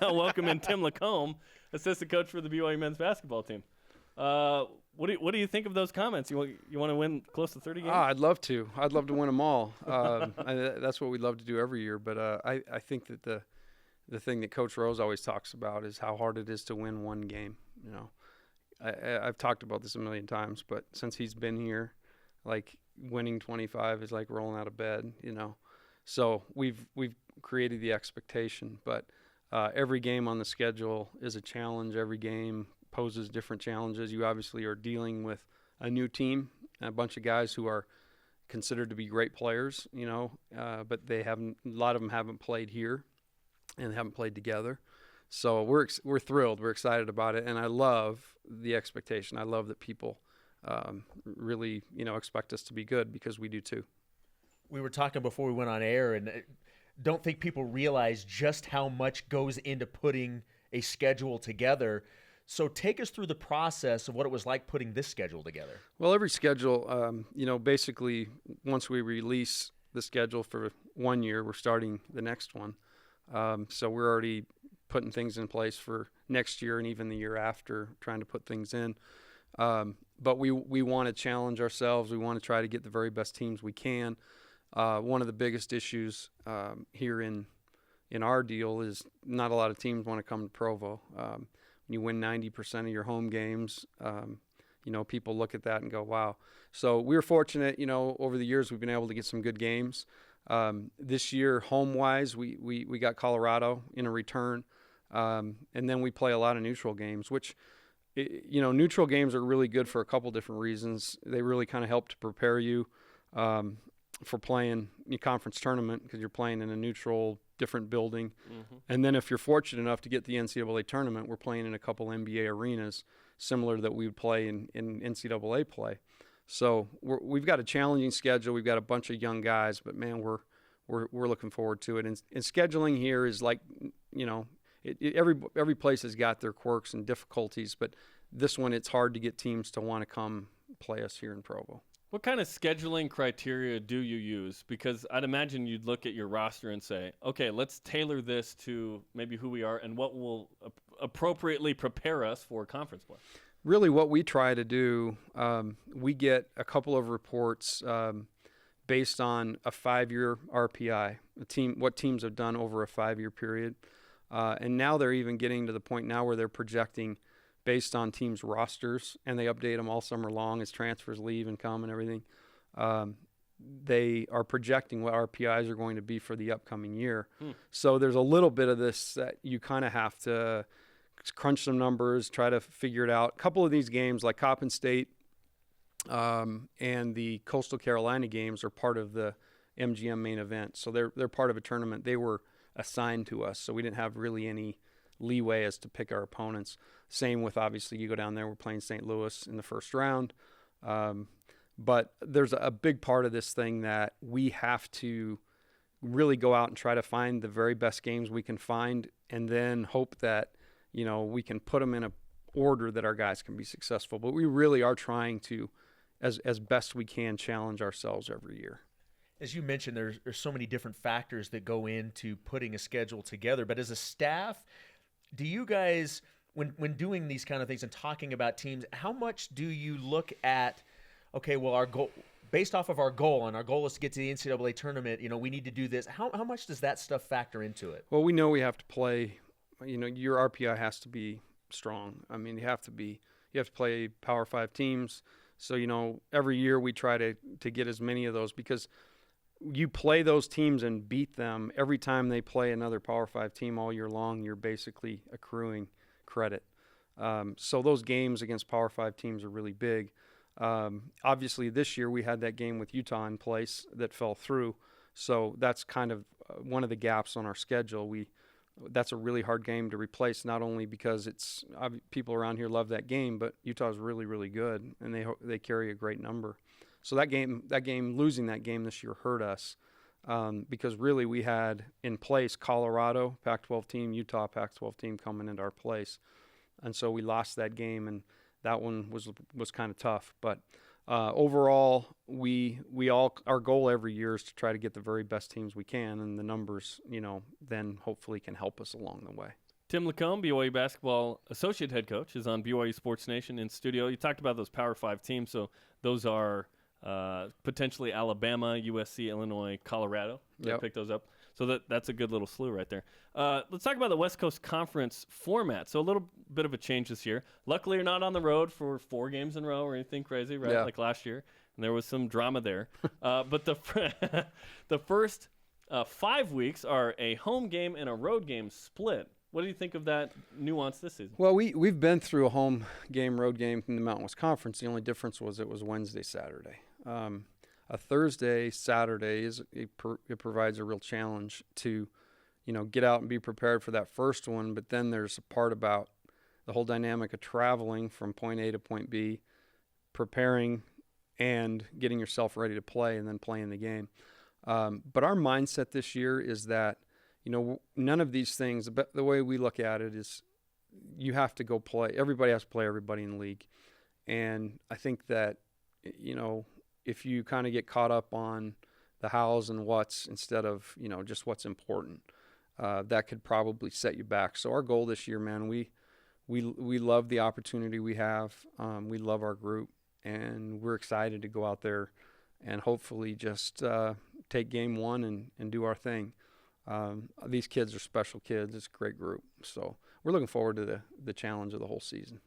now welcome in Tim LaComb, assistant coach for the BYU men's basketball team. What do you think of those comments? You want to win close to 30 games? I'd love to. I'd love to win them all. That's what we'd love to do every year. But I think that the thing that Coach Rose always talks about is how hard it is to win one game. You know, I've talked about this a million times, but since he's been here, like winning 25 is like rolling out of bed. You know, so we've created the expectation, but every game on the schedule is a challenge. Every game poses different challenges. You obviously are dealing with a new team, a bunch of guys who are considered to be great players, you know, but a lot of them haven't played here and haven't played together. So we're thrilled. We're excited about it, and I love the expectation. I love that people really, you know, expect us to be good, because we do too. We were talking before we went on air, and don't think people realize just how much goes into putting a schedule together. So take us through the process of what it was like putting this schedule together. Well, every schedule, you know, basically once we release the schedule for 1 year, we're starting the next one. So we're already putting things in place for next year and even the year after, trying to put things in. But we want to challenge ourselves. We want to try to get the very best teams we can. One of the biggest issues here in our deal is not a lot of teams want to come to Provo. You win 90% of your home games, you know, people look at that and go, wow. So we're fortunate, you know, over the years we've been able to get some good games. This year, home-wise, we got Colorado in a return, and then we play a lot of neutral games, which, you know, neutral games are really good for a couple different reasons. They really kind of help to prepare you for playing your conference tournament, because you're playing in a neutral, different building. Mm-hmm. And then if you're fortunate enough to get the NCAA tournament, we're playing in a couple NBA arenas similar that we would play in NCAA play. So we've got a challenging schedule. We've got a bunch of young guys, but man, we're looking forward to it. And scheduling here is like, you know, every place has got their quirks and difficulties, but this one, it's hard to get teams to want to come play us here in Provo. What kind of scheduling criteria do you use? Because I'd imagine you'd look at your roster and say, okay, let's tailor this to maybe who we are and what will appropriately prepare us for conference play. Really what we try to do, we get a couple of reports based on a 5-year RPI, what teams have done over a 5-year period. And now they're even getting to the point now where they're projecting based on teams' rosters, and they update them all summer long as transfers leave and come and everything. They are projecting what RPIs are going to be for the upcoming year. So there's a little bit of this that you kind of have to crunch some numbers, try to figure it out. A couple of these games, like Coppin State and the Coastal Carolina games, are part of the MGM main event. So they're part of a tournament. They were assigned to us, so we didn't have really any leeway as to pick our opponents. Same with, obviously, you go down there, we're playing St. Louis in the first round. But there's a big part of this thing that we have to really go out and try to find the very best games we can find, and then hope that, you know, we can put them in a order that our guys can be successful. But we really are trying to, as best we can, challenge ourselves every year. As you mentioned, there's so many different factors that go into putting a schedule together. But as a staff, do you guys, when doing these kind of things and talking about teams, how much do you look at, okay, well, our goal, based off of our goal, and our goal is to get to the NCAA tournament, you know, we need to do this. How much does that stuff factor into it? Well, we know we have to play, you know, your RPI has to be strong. I mean, you have to play Power 5 teams. So, you know, every year we try to get as many of those, because you play those teams and beat them every time they play another Power 5 team all year long. You're basically accruing credit. So those games against Power 5 teams are really big. Obviously, this year we had that game with Utah in place that fell through. So that's kind of one of the gaps on our schedule. That's a really hard game to replace, not only because people around here love that game, but Utah's really, really good, and they carry a great number. So losing that game this year hurt us, because really we had in place Colorado, Pac-12 team, Utah, Pac-12 team coming into our place. And so we lost that game, and that one was kind of tough. But overall, our goal every year is to try to get the very best teams we can, and the numbers, you know, then hopefully can help us along the way. Tim LaComb, BYU basketball associate head coach, is on BYU Sports Nation in studio. You talked about those Power 5 teams, so those are potentially Alabama, USC, Illinois, Colorado. Yep. Pick those up. So that's a good little slew right there. Let's talk about the West Coast Conference format. So a little bit of a change this year. Luckily, you're not on the road for 4 games in a row or anything crazy, right? Yeah. Like last year. And there was some drama there. But the first 5 weeks are a home game and a road game split. What do you think of that nuance this season? Well, we've been through a home game, road game in the Mountain West Conference. The only difference was it was Wednesday, Saturday. A Thursday, Saturday it provides a real challenge to, get out and be prepared for that first one. But then there's a part about the whole dynamic of traveling from point A to point B, preparing and getting yourself ready to play and then playing the game. But our mindset this year is that, none of these things, the way we look at it is you have to go play. Everybody has to play everybody in the league. And I think that, if you kind of get caught up on the hows and whats instead of, just what's important, that could probably set you back. So our goal this year, man, we love the opportunity we have. We love our group, and we're excited to go out there and hopefully just take game one and do our thing. These kids are special kids. It's a great group. So we're looking forward to the challenge of the whole season.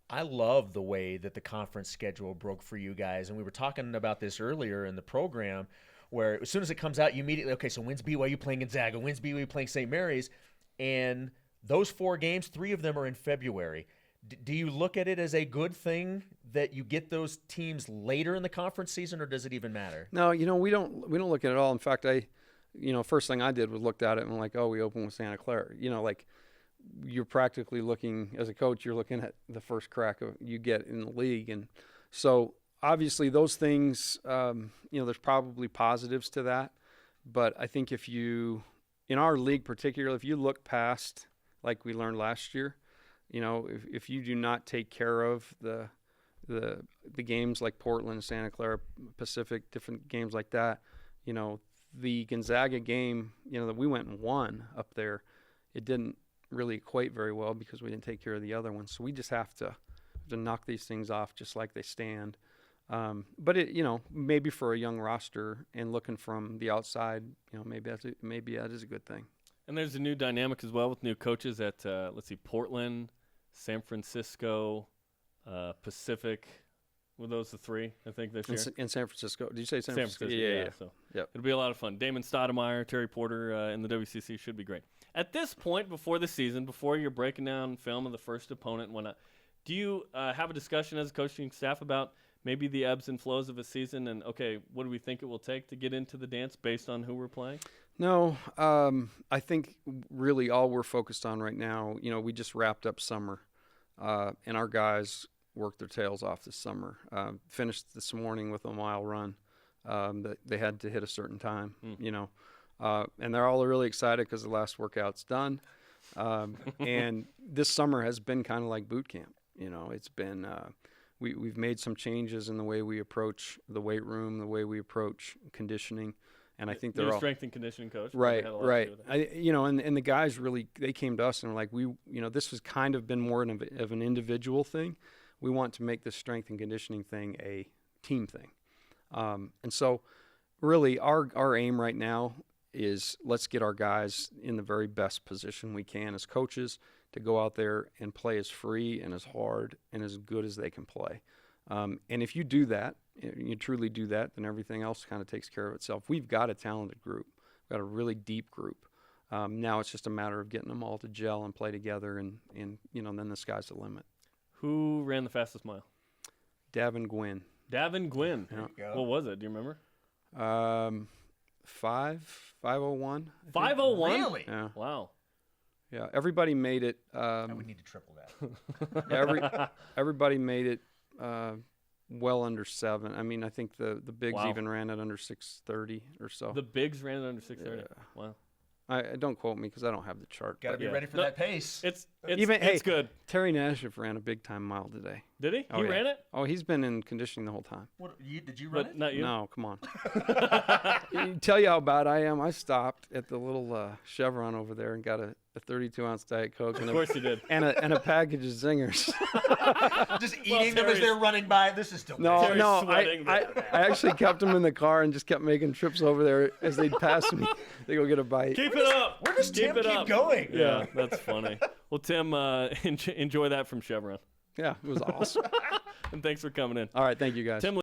I love the way that the conference schedule broke for you guys. And we were talking about this earlier in the program where as soon as it comes out, you immediately, okay, so when's BYU playing Gonzaga? When's BYU playing St. Mary's? And those 4 games, 3 of them are in February. Do you look at it as a good thing that you get those teams later in the conference season, or does it even matter? No, we don't look at it at all. In fact, first thing I did was looked at it and like, oh, we open with Santa Clara. You're practically looking, as a coach, you're looking at the first crack you get in the league. And so obviously those things, there's probably positives to that. But I think in our league particularly, if you look past, like we learned last year, if you do not take care of the games like Portland, Santa Clara, Pacific, different games like that, the Gonzaga game, that we went and won up there, it didn't really equate very well because we didn't take care of the other ones. So we just have to knock these things off just like they stand. But it, maybe for a young roster and looking from the outside, maybe that is a good thing. And there's a new dynamic as well with new coaches at Portland, San Francisco, Pacific. Were those the 3, I think, this year? In San Francisco. Did you say San Francisco? Yeah. So yep. It'll be a lot of fun. Damon Stoudemire, Terry Porter in the WCC should be great. At this point before the season, before you're breaking down film of the first opponent and whatnot, do you have a discussion as a coaching staff about maybe the ebbs and flows of a season and, okay, what do we think it will take to get into the dance based on who we're playing? No, I think really all we're focused on right now, we just wrapped up summer, and our guys worked their tails off this summer. Finished this morning with a mile run that they had to hit a certain time, and they're all really excited because the last workout's done. And this summer has been kind of like boot camp. It's been we've made some changes in the way we approach the weight room, the way we approach conditioning. And I think they're all strength and conditioning coach. Right. And the guys really, they came to us and were like, this has kind of been more of an individual thing. We want to make this strength and conditioning thing a team thing. And so really our aim right now is let's get our guys in the very best position we can as coaches to go out there and play as free and as hard and as good as they can play. And if you do that, you truly do that, then everything else kind of takes care of itself. We've got a talented group. We've got a really deep group. Now it's just a matter of getting them all to gel and play together, and then the sky's the limit. Who ran the fastest mile? Davin Gwynn. Davin Gwynn. Yeah. What was it? Do you remember? 5:01. 5:01? Really? Yeah. Wow. Yeah. Everybody made it. I would need to triple that. Everybody made it well under 7. I mean, I think the bigs even ran it under 6:30 or so. The bigs ran it under 6:30. Yeah. Wow. I don't quote me because I don't have the chart. Got to be ready for that pace. It's good. Terry Nashif ran a big time mile today. Did he? Oh, he ran it? Oh, he's been in conditioning the whole time. Did you run But it? not you. No, come on. Tell you how bad I am. I stopped at the little chevron over there and got a a 32-ounce Diet Coke, and Of course you did. and a package of Zingers. Just eating them as they're running by. This is delicious. No, Terry's no, sweating. I actually kept them in the car and just kept making trips over there as they'd pass me. They go get a bite. Keep it up. Where does Tim it keep up. going? Yeah, that's funny. Well, Tim, enjoy that from Chevron. Yeah, it was awesome. And thanks for coming in. All right, thank you guys. Tim